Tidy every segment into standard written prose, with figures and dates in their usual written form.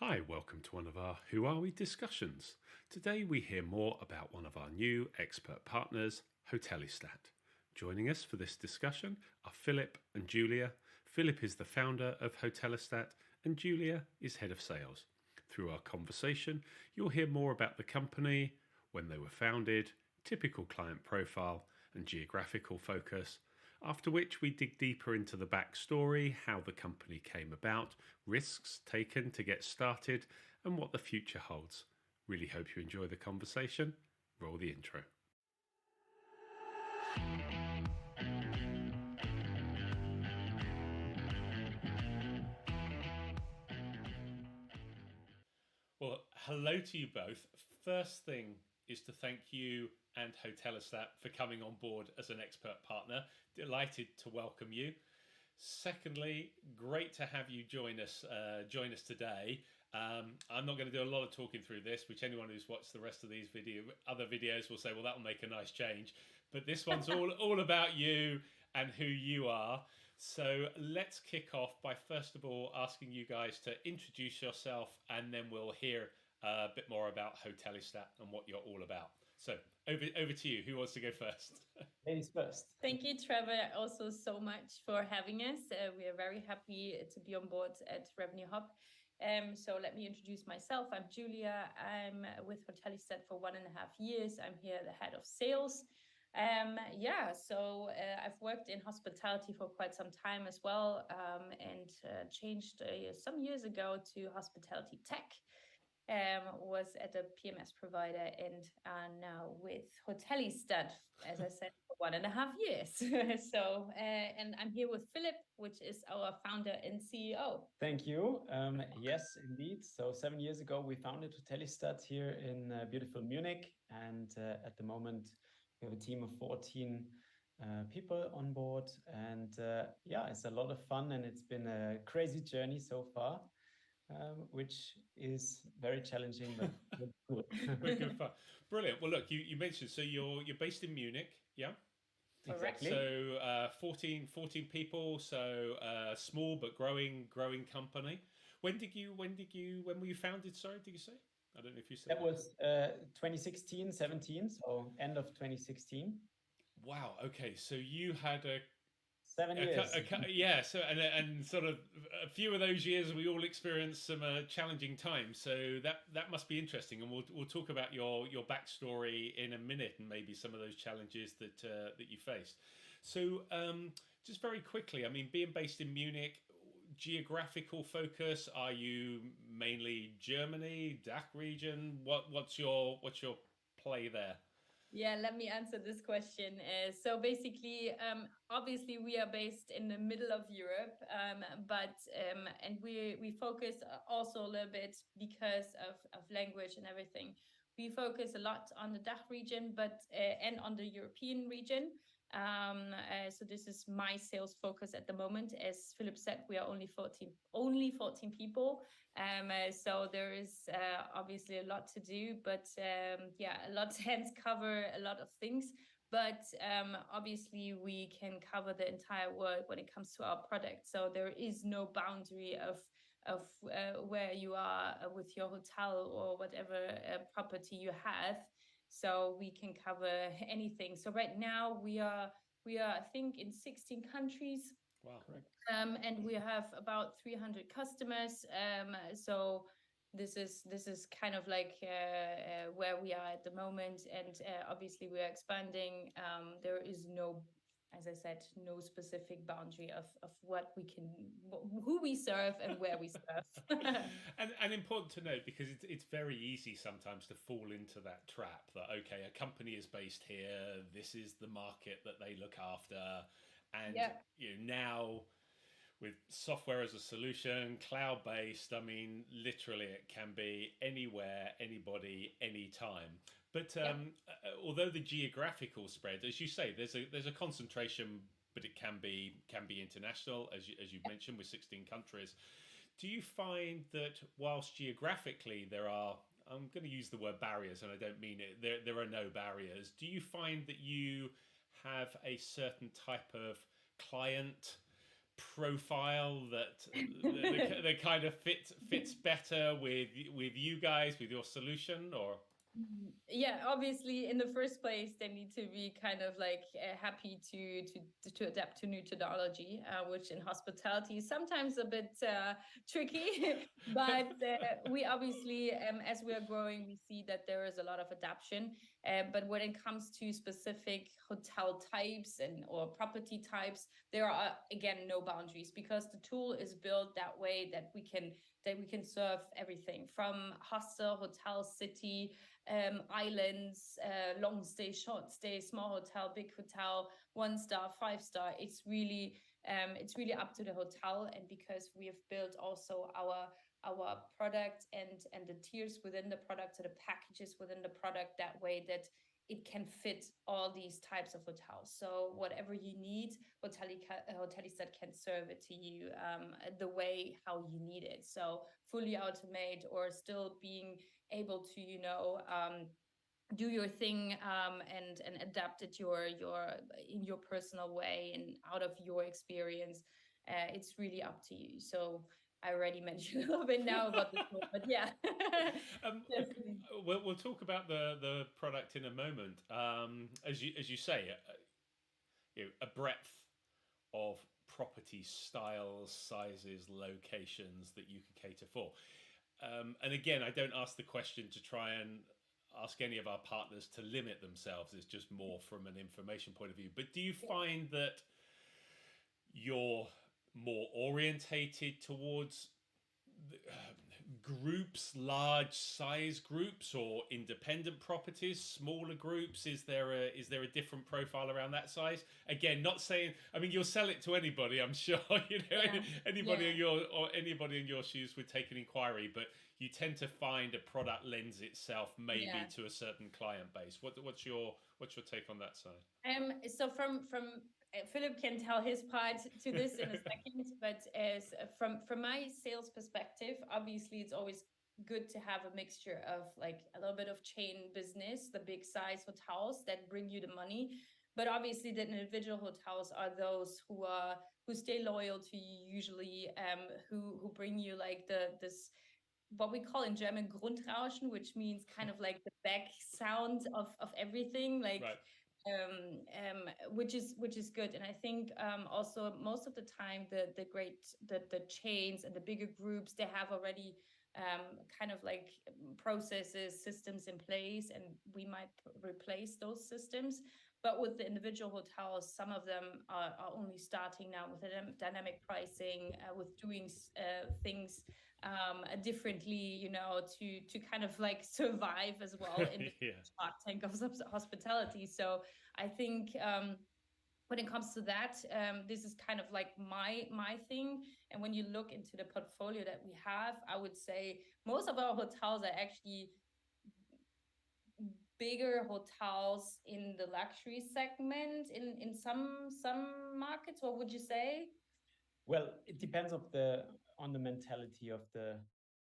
Hi, welcome to one of our Who Are We discussions. Today we hear more about one of our new expert partners, Hotellistat. Joining us for this discussion are Philip and Julia. Philip is the founder of Hotellistat and Julia is head of sales. Through our conversation, you'll hear more about the company, when they were founded, typical client profile and geographical focus, after which we dig deeper into the backstory, how the company came about, risks taken to get started, and what the future holds. Really hope you enjoy the conversation. Roll the intro. Well, hello to you both. First thing is to thank you and Hotellistat for coming on board as an expert partner. Delighted to welcome you. Secondly, great to have you join us today. I'm not going to do a lot of talking through this, which anyone who's watched the rest of these other videos will say, well, that will make a nice change. But this one's all about you and who you are. So let's kick off by first of all asking you guys to introduce yourself, and then we'll hear a bit more about Hotellistat and what you're all about. So over to you. Who wants to go first? Ladies first. Thank you, Trevor, also so much for having us. We are very happy to be on board at Revenue Hub. So let me introduce myself. I'm Julia. I'm with Hotellistat for 1.5 years. I'm here the head of sales. So I've worked in hospitality for quite some time as well, and changed some years ago to hospitality tech. Was at a PMS provider and now with Hotellistat, as I said, for 1.5 years. So, and I'm here with Philip, which is our founder and CEO. Thank you. Yes, indeed. So 7 years ago, we founded Hotellistat here in beautiful Munich. And at the moment, we have a team of 14 people on board. And it's a lot of fun and it's been a crazy journey so far. Which is very challenging, but good. Very good fun. Brilliant. Well, look, you mentioned, so you're based in Munich, yeah? Exactly. So 14 people, so small but growing company. When were you founded? Sorry, did you say? I don't know if you said that was 2016, 17, so end of 2016. Wow. Okay, so you had a 7 years. Yeah, so and sort of a few of those years we all experienced some challenging times. So that must be interesting, and we'll talk about your backstory in a minute and maybe some of those challenges that you faced. So just very quickly, I mean, being based in Munich, geographical focus. Are you mainly Germany, DACH region? What's your play there? Yeah, let me answer this question. So basically, obviously we are based in the middle of Europe, but we focus also a little bit because of language and everything. We focus a lot on the DACH region, but and on the European region. So this is my sales focus at the moment. As Philip said, we are only 14 people. So there is obviously a lot to do, but a lot hands cover a lot of things. But obviously we can cover the entire world when it comes to our product. So there is no boundary of where you are with your hotel or whatever property you have. So we can cover anything. So right now we are I think in 16 countries. Wow. Correct. And we have about 300 customers. So this is kind of like where we are at the moment, and obviously we are expanding. There is no, as I said, no specific boundary of what we can, who we serve and where we serve. and important to note, because it's very easy sometimes to fall into that trap that, okay, a company is based here, this is the market that they look after, and now with software as a solution, cloud-based, I mean, literally it can be anywhere, anybody, anytime. But although the geographical spread, as you say, there's a concentration, but it can be international, as you've mentioned, with 16 countries. Do you find that whilst geographically there are, I'm going to use the word barriers, and I don't mean it, there are no barriers. Do you find that you have a certain type of client profile that kind of fits better with you guys, with your solution? Or yeah, obviously in the first place they need to be kind of like happy to adapt to new technology, which in hospitality is sometimes a bit tricky. But we obviously, as we are growing, we see that there is a lot of adaptation. But when it comes to specific hotel types and or property types, there are again no boundaries, because the tool is built that way that we can serve everything from hostel, hotel, city, islands, long stay, short stay, small hotel, big hotel, 1 star, 5 star. It's really up to the hotel. And because we have built also our product and the tiers within the product, so the packages within the product, that way that it can fit all these types of hotels. So whatever you need, Hotellistat can serve it to you the way how you need it. So fully automate, or still being able to, do your thing and adapt it in your personal way and out of your experience. It's really up to you. So I already mentioned a little bit now about the tool, but yeah. We'll talk about the product in a moment. As you say, a breadth of property styles, sizes, locations that you can cater for. And again, I don't ask the question to try and ask any of our partners to limit themselves. It's just more from an information point of view. But do you find that you're more orientated towards groups, large size groups, or independent properties, smaller groups? Is there a different profile around that size? Again, not saying, I mean, you'll sell it to anybody, I'm sure. Anybody in your shoes would take an inquiry, but you tend to find a product lends itself maybe to a certain client base. What's your take on that side? So from Philip can tell his part to this in a second, but as from my sales perspective, obviously it's always good to have a mixture of like a little bit of chain business, the big size hotels that bring you the money, but obviously the individual hotels are those who stay loyal to you usually, who bring you like this what we call in German Grundrauschen, which means kind of like the back sound of everything, like right. Which is good. And I think also most of the time the chains and the bigger groups, they have already kind of like processes, systems in place, and we might replace those systems. But with the individual hotels, some of them are only starting now with dynamic pricing, with doing things differently, to kind of like survive as well in the Shark Tank of hospitality. So I think when it comes to that, this is kind of like my thing. And when you look into the portfolio that we have, I would say most of our hotels are actually bigger hotels in the luxury segment in some markets. What would you say? Well, it depends on the mentality of the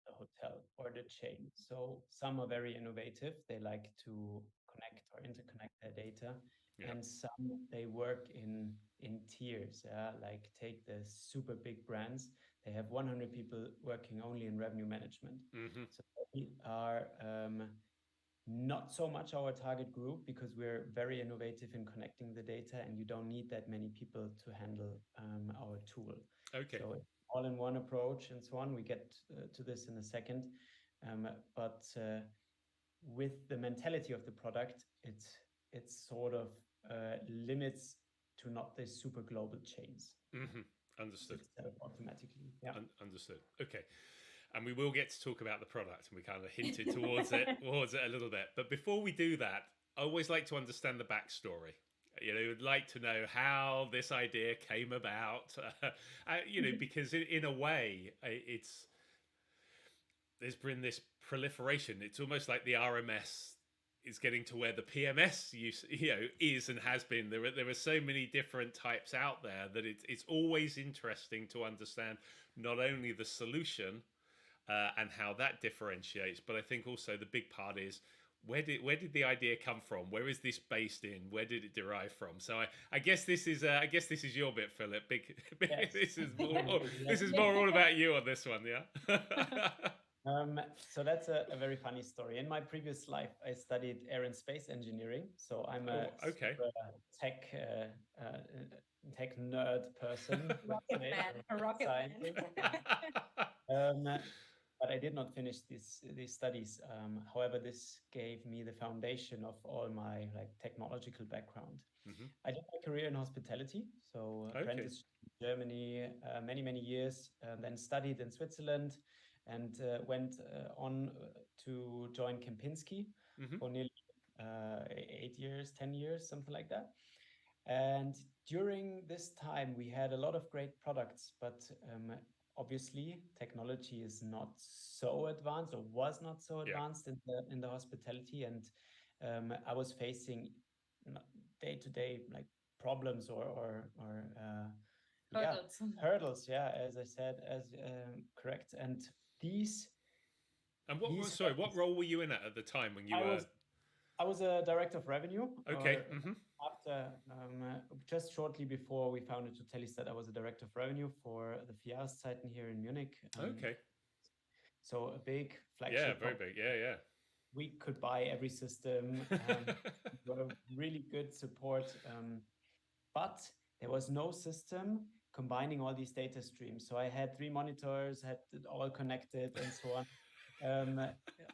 hotel or the chain. So some are very innovative. They like to connect or interconnect their data. Yeah. And some, they work in tiers. Like take the super big brands. They have 100 people working only in revenue management. Mm-hmm. So they are not so much our target group, because we're very innovative in connecting the data, and you don't need that many people to handle our tool. Okay. So all-in-one approach and so on. We get to this in a second. But with the mentality of the product, it's sort of limits to not the super global chains. Mm-hmm. Understood. Automatically. Yeah. Understood. Okay. And we will get to talk about the product, and we kind of hinted towards it a little bit. But before we do that, I always like to understand the backstory. Would like to know how this idea came about. Because in a way, there's been this proliferation. It's almost like the RMS is getting to where the PMS is and has been. There are so many different types out there that it's always interesting to understand not only the solution and how that differentiates, but I think also the big part is where did the idea come from? Where is this based in? Where did it derive from? So I guess this is your bit, Philip. Yes. This is more this is more all about you on this one, yeah. So that's a very funny story. In my previous life, I studied air and space engineering. So I'm a okay. super tech nerd person. Rocket man, a rocket man. But I did not finish these studies. However, this gave me the foundation of all my like technological background. I did my career in hospitality, so apprenticeship in Germany, many years, then studied in Switzerland, and went on to join Kempinski for nearly 8 years, 10 years, something like that. And during this time, we had a lot of great products, but obviously technology is not so advanced, or was not so advanced in the hospitality, and I was facing day-to-day like problems or hurdles, as I said, as correct. And these and what role were you in at the time when you were? I was a director of revenue. Okay. After just shortly before we founded Hotellistat, I was a director of revenue for the Vierjahreszeiten here in Munich. Okay. So a big flagship. Yeah, very big. Yeah. We could buy every system. Were really good support, but there was no system combining all these data streams. So I had 3 monitors, had it all connected and so on.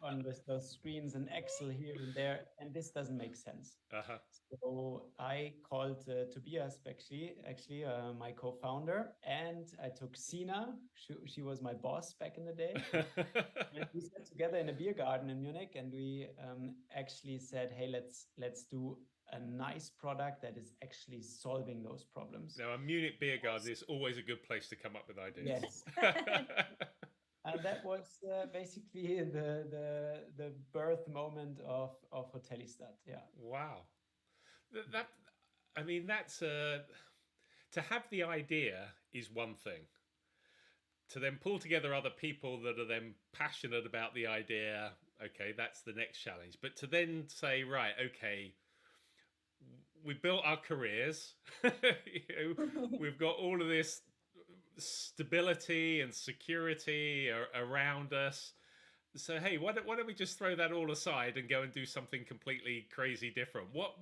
On those screens and Excel here and there, and this doesn't make sense. So I called Tobias, actually my co-founder, and I took Sina. She was my boss back in the day. And we sat together in a beer garden in Munich, and we actually said, hey, let's do a nice product that is actually solving those problems. Now, a Munich beer garden is always a good place to come up with ideas. Yes. And that was basically the birth moment of Hotellistat. Yeah. Wow. That's to have the idea is one thing. To then pull together other people that are then passionate about the idea, okay, that's the next challenge. But to then say, right, okay, we built our careers. We've got all of this stability and security around us. So hey, why don't we just throw that all aside and go and do something completely crazy different? What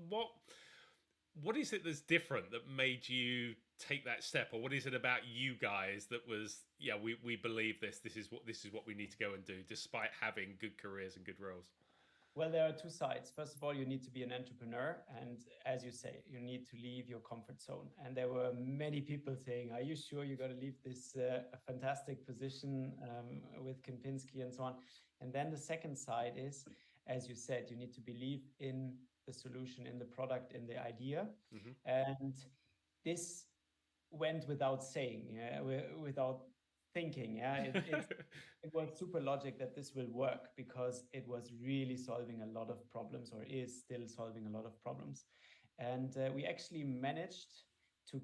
is it that's different that made you take that step, or what is it about you guys that was we believe this is what we need to go and do despite having good careers and good roles? Well, there are 2 sides. First of all, you need to be an entrepreneur. And as you say, you need to leave your comfort zone. And there were many people saying, are you sure you're going to leave this fantastic position with Kempinski and so on? And then the second side is, as you said, you need to believe in the solution, in the product, in the idea. And this went without saying, without thinking. It was super logic that this will work, because it was really solving a lot of problems, or is still solving a lot of problems. And we actually managed to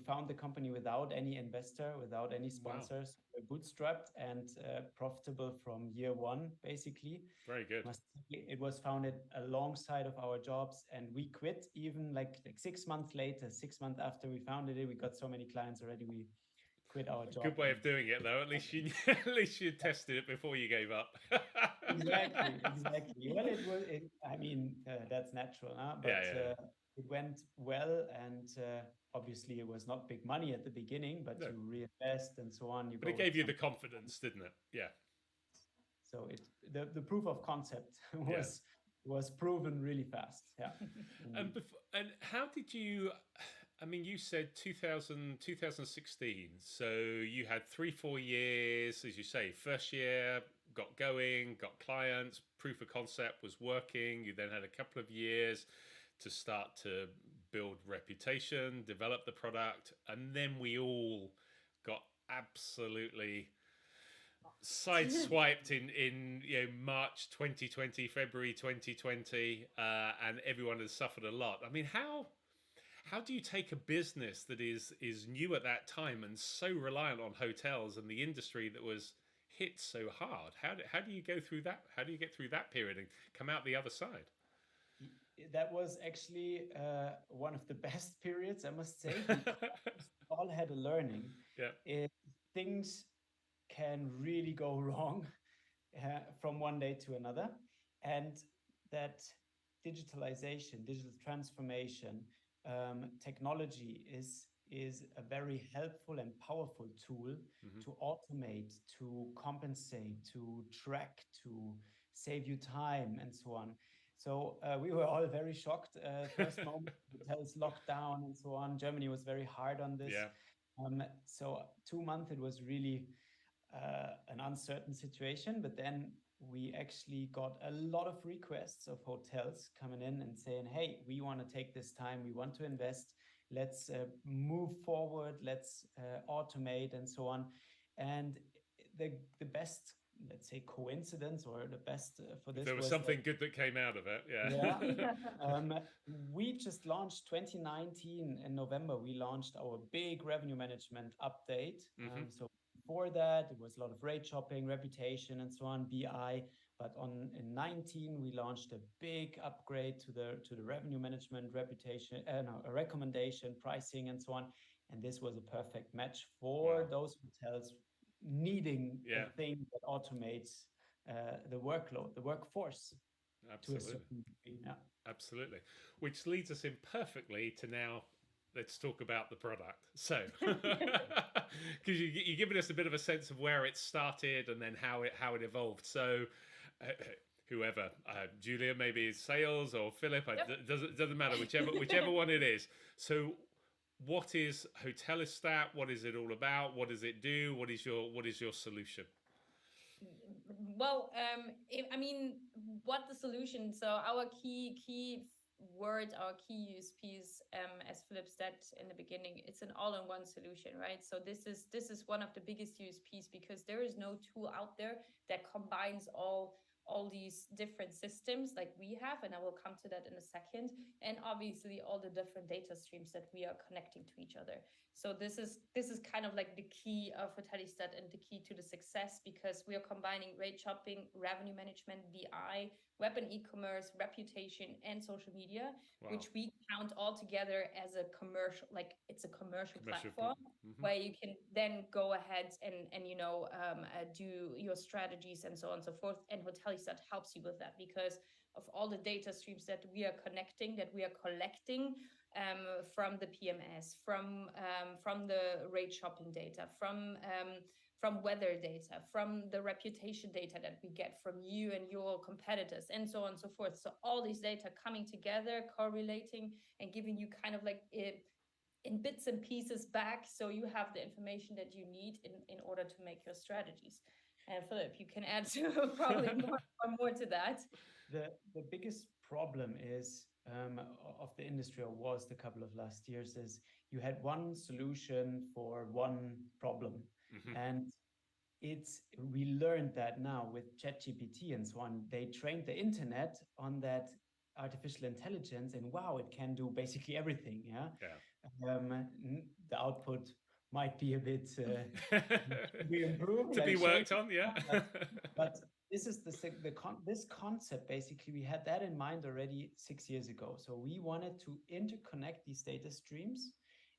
found the company without any investor, without any sponsors. Wow. Bootstrapped and profitable from year 1, basically. Very good. It was founded alongside of our jobs, and we quit even like 6 months later. 6 months after we founded it, we got so many clients already, we quit our job. Good way of doing it, though. At least you tested it before you gave up. Exactly. Well, that's natural, huh? But it went well, and obviously it was not big money at the beginning, but you reinvest and so on. But it gave you the confidence, didn't it? Yeah. So the proof of concept was proven really fast. Yeah. And how did you? You said 2016. So you had 3-4 years, as you say. First year got going, got clients, proof of concept was working. You then had a couple of years to start to build reputation, develop the product, and then we all got absolutely sideswiped in March 2020, February 2020, and everyone has suffered a lot. How do you take a business that is new at that time and so reliant on hotels and the industry that was hit so hard. How do you go through that? How do you get through that period and come out the other side? That was actually one of the best periods, I must say. Because we all had a learning. Yeah. Things can really go wrong from one day to another, and that digitalization, digital transformation, technology is a very helpful and powerful tool to automate, to compensate, to track, to save you time, and so on. So we were all very shocked. First moment, hotels locked down and so on. Germany was very hard on this. Yeah. So 2 months, it was really an uncertain situation, but then we actually got a lot of requests of hotels coming in and saying, hey, we want to take this time, we want to invest, let's move forward, let's automate and so on. And the best, let's say, coincidence, or the best for this, there was something good that came out of it. Yeah. We just launched 2019 in November. We launched our big revenue management update. So before that, it was a lot of rate shopping, reputation, and so on, BI. But in 19, we launched a big upgrade to the revenue management, reputation, recommendation, pricing, and so on. And this was a perfect match for those hotels needing a thing that automates the workload, the workforce. Absolutely. To a certain degree. Yeah. Absolutely. Which leads us in perfectly to now. Let's talk about the product. So, because you're giving us a bit of a sense of where it started and then how it evolved. So, whoever, Julia, maybe it's sales, or Philip, doesn't matter, whichever one it is. So, what is Hotellistat? What is it all about? What does it do? What is your solution? Well, I mean, what the solution? So our key word, our key USPs, as Philip said in the beginning, it's an all-in-one solution, right? So this is one of the biggest USPs, because there is no tool out there that combines all these different systems like we have, and I will come to that in a second, and obviously all the different data streams that we are connecting to each other. So this is kind of like the key of Hotellistat and the key to the success, because we are combining rate shopping, revenue management, BI, web and e-commerce, reputation, and social media, which we count all together as a commercial, like it's a commercial platform where you can then go ahead and do your strategies and so on and so forth. And Hotellistat helps you with that, because of all the data streams that we are connecting, that we are collecting from the PMS, from the rate shopping data, from weather data, from the reputation data that we get from you and your competitors, and so on and so forth. So all these data coming together, correlating, and giving you kind of like in bits and pieces back, so you have the information that you need in order to make your strategies. And Philip, you can add probably more to that. The biggest problem is of the industry, or was the couple of last years, is you had one solution for one problem. And we learned that now with ChatGPT and so on, they trained the internet on that artificial intelligence, and wow, it can do basically everything. The output might be a bit to be improved, to be worked on, but this is this concept, basically we had that in mind already 6 years ago. So we wanted to interconnect these data streams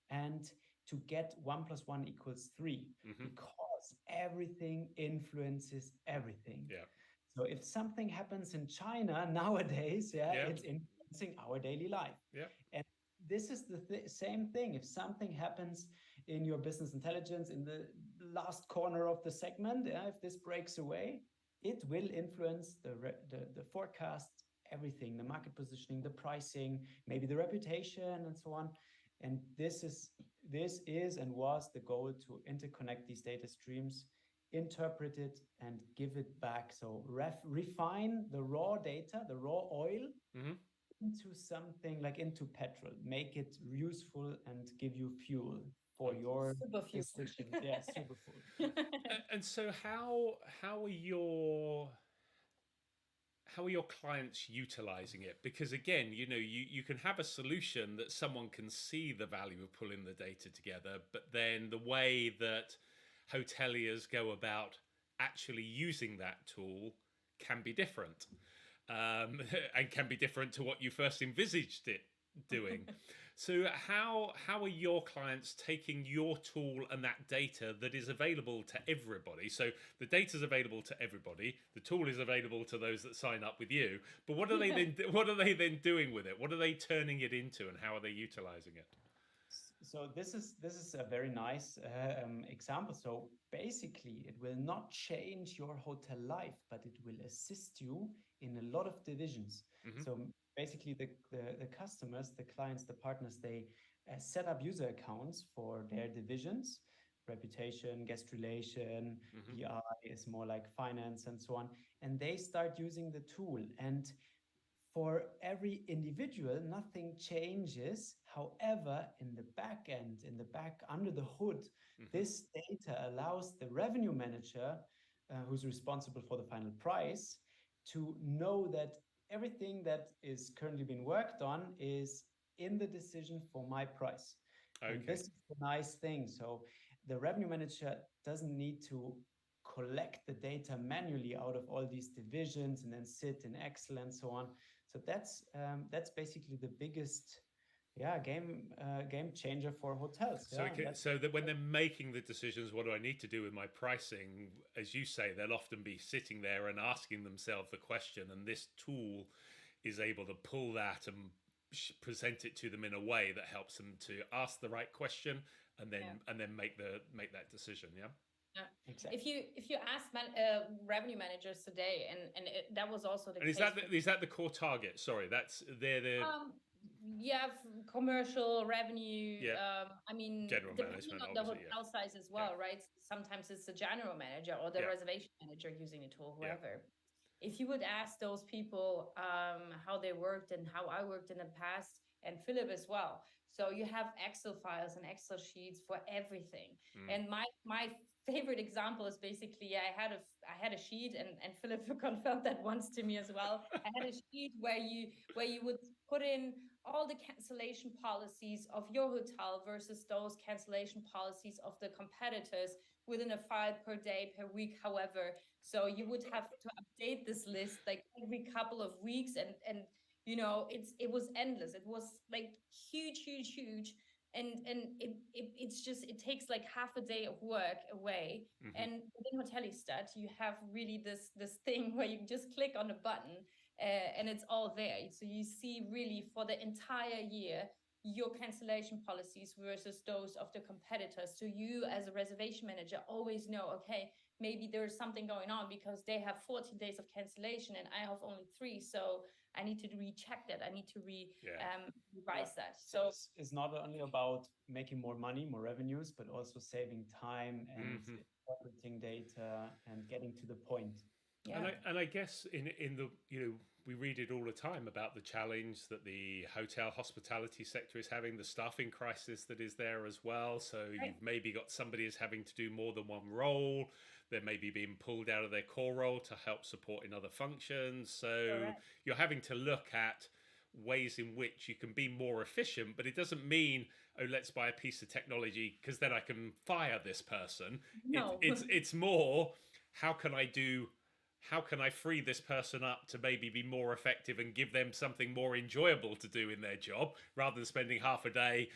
and to get 1 + 1 = 3, because everything influences everything. So if something happens in China nowadays, it's influencing our daily life. And this is the same thing. If something happens in your business intelligence in the last corner of the segment, if this breaks away, it will influence the forecast, everything, the market positioning, the pricing, maybe the reputation, and so on. And this is and was the goal, to interconnect these data streams, interpret it, and give it back. So refine the raw data, the raw oil, into something like into petrol, make it useful and give you fuel for your decisions. Yeah, super fuel. And so how are your clients utilizing it? Because again, you can have a solution that someone can see the value of pulling the data together, but then the way that hoteliers go about actually using that tool can be different, and can be different to what you first envisaged it doing. So how are your clients taking your tool and that data that is available to everybody? So the data is available to everybody. The tool is available to those that sign up with you. But what are they then? What are they then doing with it? What are they turning it into, and how are they utilizing it? So this is a very nice example. So basically, it will not change your hotel life, but it will assist you in a lot of divisions. Mm-hmm. So basically, the customers, the clients, the partners, they set up user accounts for their divisions. Reputation, guest relation, Mm-hmm. BI is more like finance and so on. And they start using the tool. And for every individual, nothing changes. However, in the back end, in the back under the hood, this data allows the revenue manager, who's responsible for the final price, to know that everything that is currently being worked on is in the decision for my price. Okay. And this is the nice thing. So the revenue manager doesn't need to collect the data manually out of all these divisions and then sit in Excel and so on. So that's basically the biggest game changer for hotels. So so that when they're making the decisions, what do I need to do with my pricing? As you say, they'll often be sitting there and asking themselves the question, and this tool is able to pull that and present it to them in a way that helps them to ask the right question and then make that decision. Yeah. Yeah. Exactly. If you ask revenue managers today, and that was also the and case. Is that the core target? Sorry, that's the commercial revenue. Yeah. I mean, General depending management, on the hotel size as well, right? Sometimes it's the general manager or the reservation manager using the tool, whoever. If you would ask those people how they worked and how I worked in the past, and Philip as well. So you have Excel files and Excel sheets for everything. And my favorite example is basically I had a sheet, and Philip confirmed that once to me as well. I had a sheet where you would put in all the cancellation policies of your hotel versus those cancellation policies of the competitors within a file per day, per week, however. So you would have to update this list like every couple of weeks, and you know, it was endless. It was like huge, and it's just, it takes like half a day of work away. And within Hotellistat, you have really this thing where you just click on a button, and it's all there. So you see really for the entire year your cancellation policies versus those of the competitors. So you as a reservation manager always know, okay, maybe there's something going on because they have 14 days of cancellation and I have only 3. So I need to recheck that. I need to revise that. So it's not only about making more money, more revenues, but also saving time and interpreting data and getting to the point. Yeah. And I guess in the, you know, we read it all the time about the challenge that the hotel hospitality sector is having, the staffing crisis that is there as well. So you've maybe got somebody is having to do more than one role. They're maybe being pulled out of their core role to help support in other functions. So you're having to look at ways in which you can be more efficient, but it doesn't mean, oh, let's buy a piece of technology because then I can fire this person. No. It's more, how can I free this person up to maybe be more effective and give them something more enjoyable to do in their job, rather than spending half a day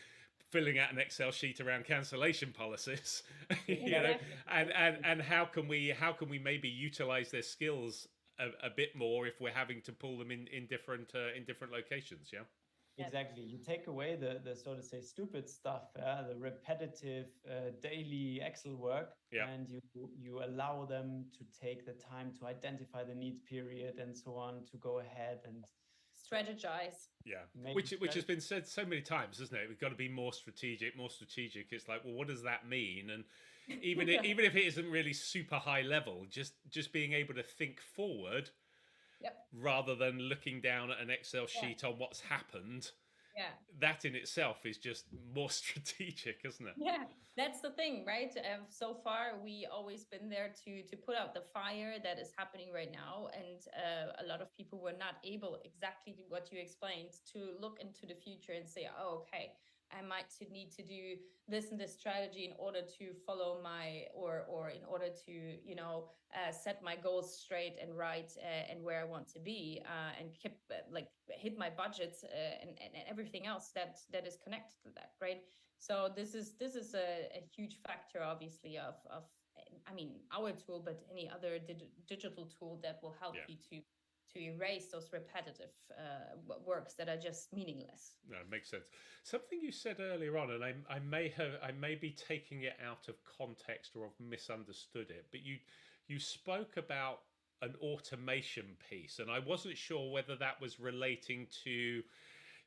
filling out an Excel sheet around cancellation policies. You know, and how can we maybe utilize their skills a bit more if we're having to pull them in different locations. Exactly. You take away the so to say stupid stuff, the repetitive daily Excel work, and you allow them to take the time to identify the need period and so on, to go ahead and strategize. Which has been said so many times, isn't it? We've got to be more strategic. It's like, well, what does that mean? And even if it isn't really super high level, just being able to think forward. Rather than looking down at an Excel sheet on what's happened, that in itself is just more strategic, isn't it? Yeah, that's the thing, right? So far, we always been there to put out the fire that is happening right now, and a lot of people were not able, exactly what you explained, to look into the future and say, oh, okay, I might need to do this and this strategy in order to follow my, or in order to, you know, set my goals straight and right, and where I want to be, and keep like hit my budgets, and everything else that is connected to that, right? So this is a huge factor, obviously, of I mean, our tool, but any other digital tool that will help you to erase those repetitive works that are just meaningless. No, it makes sense. Something you said earlier on, and I may be taking it out of context or have misunderstood it, but you spoke about an automation piece, and I wasn't sure whether that was relating to,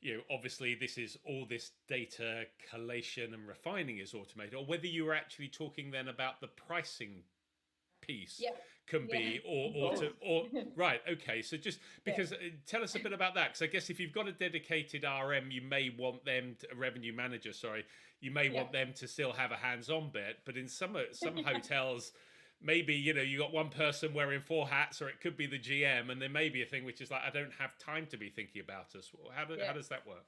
you know, obviously this is all this data collation and refining is automated, or whether you were actually talking then about the pricing piece can be or right. Okay, so just because tell us a bit about that, because I guess if you've got a dedicated RM, you may want them a revenue manager, sorry, you may want them to still have a hands-on bit, but in some hotels, maybe, you know, you got one person wearing 4 hats, or it could be the GM, and there may be a thing which is like, I don't have time to be thinking about us. How does that work?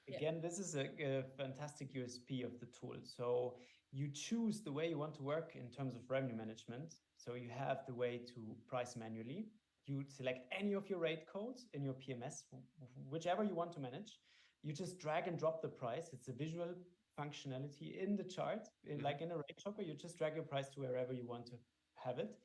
Again, this is a fantastic USP of the tool. So you choose the way you want to work in terms of revenue management. So you have the way to price manually. You select any of your rate codes in your PMS, whichever you want to manage. You just drag and drop the price. It's a visual functionality in the chart, like in a rate shopper. You just drag your price to wherever you want to have it.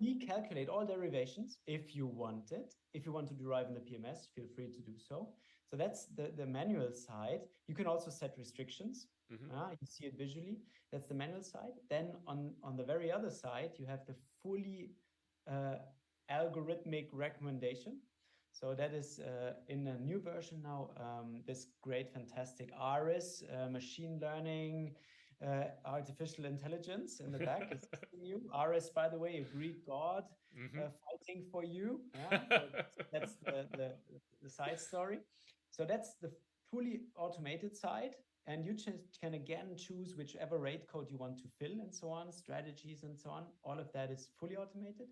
We calculate all derivations if you want it. If you want to derive in the PMS, feel free to do so. So that's the manual side. You can also set restrictions. You see it visually. That's the manual side. Then on the very other side, you have the fully algorithmic recommendation. So that is in a new version now, this great, fantastic ARIS, machine learning, artificial intelligence in the back is new. ARIS, by the way, a Greek god fighting for you. So that's the side story. So that's the fully automated side. And you can again choose whichever rate code you want to fill and so on, strategies and so on. All of that is fully automated.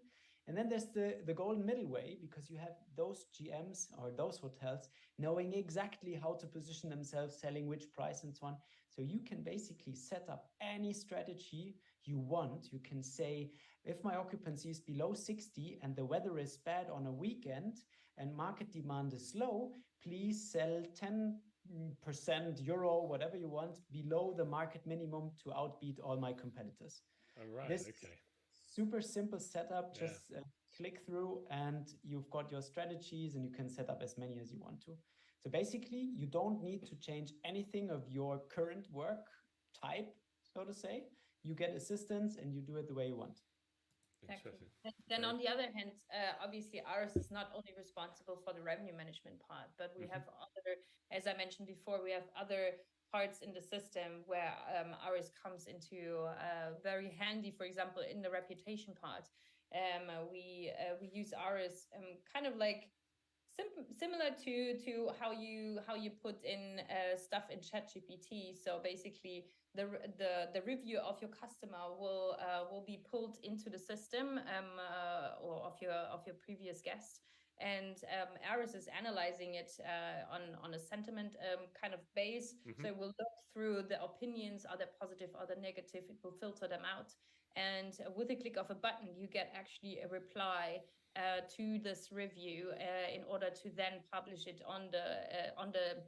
And then there's the golden middle way, because you have those GMs or those hotels knowing exactly how to position themselves, selling which price and so on. So you can basically set up any strategy you want. You can say, if my occupancy is below 60 and the weather is bad on a weekend and market demand is low, please sell 10% euro, whatever you want, below the market minimum to outbeat all my competitors. All right. This okay. Super simple setup, just click through and you've got your strategies and you can set up as many as you want to. So basically, you don't need to change anything of your current work type, so to say. You get assistance and you do it the way you want. Exactly. Then on the other hand, obviously ours is not only responsible for the revenue management part, but we have other, as I mentioned before, we have other parts in the system where ours comes into very handy. For example, in the reputation part, we use ours kind of like similar to how you put in stuff in ChatGPT. So basically, the review of your customer will be pulled into the system or of your previous guest, and Aris is analyzing it on a sentiment kind of base. So it will look through the opinions, are they positive, are they negative? It will filter them out, and with a click of a button, you get actually a reply to this review in order to then publish it on the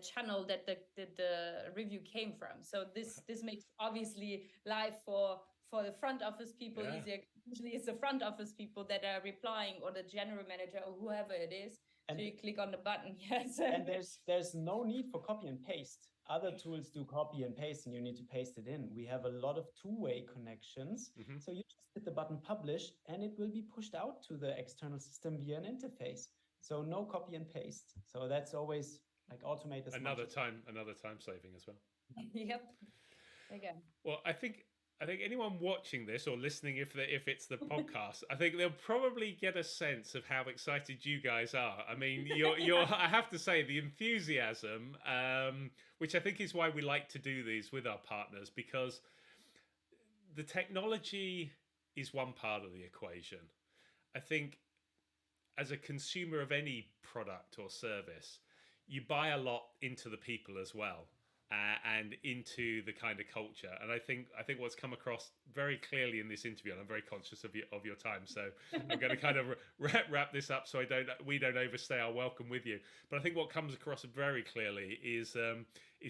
channel that the review came from. So this makes obviously life for the front office people easier. Usually it's the front office people that are replying, or the general manager, or whoever it is. And so you click on the button. Yes. And there's no need for copy and paste. Other tools do copy and paste and you need to paste it in. We have a lot of two-way connections. So you just hit the button publish and it will be pushed out to the external system via an interface. So no copy and paste. So that's always like automated. Another time saving as well. Yep. Again. Well, I think anyone watching this or listening, if it's the podcast, I think they'll probably get a sense of how excited you guys are. I mean, you're I have to say, the enthusiasm, which I think is why we like to do these with our partners, because the technology is one part of the equation. I think as a consumer of any product or service, you buy a lot into the people as well. and into the kind of culture. And I think what's come across very clearly in this interview, and I'm very conscious of your time, so I'm going to kind of wrap this up so we don't overstay our welcome with you. But I think what comes across very clearly is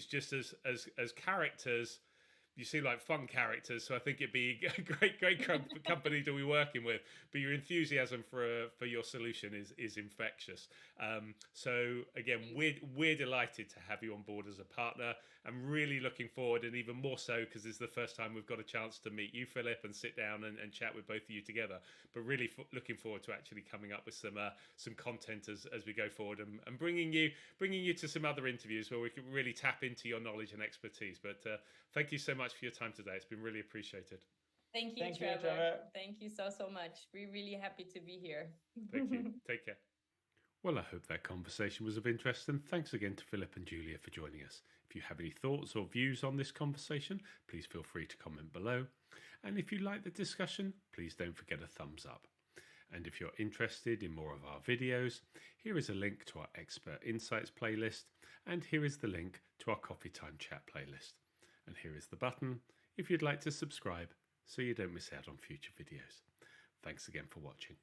just as characters. You seem like fun characters, so I think it'd be a great company to be working with. But your enthusiasm for your solution is infectious. So again, we're delighted to have you on board as a partner. I'm really looking forward, and even more so because this is the first time we've got a chance to meet you, Philip, and sit down and chat with both of you together. But really looking forward to actually coming up with some content as we go forward, and bringing you to some other interviews where we can really tap into your knowledge and expertise. But thank you so much for your time today. It's been really appreciated. Thank you, Trevor. Thank you so much. We're really happy to be here. Thank you. Take care. Well, I hope that conversation was of interest, and thanks again to Philip and Julia for joining us. If you have any thoughts or views on this conversation, please feel free to comment below. And if you like the discussion, please don't forget a thumbs up. And if you're interested in more of our videos, here is a link to our Expert Insights playlist, and here is the link to our Coffee Time Chat playlist. And here is the button if you'd like to subscribe so you don't miss out on future videos. Thanks again for watching.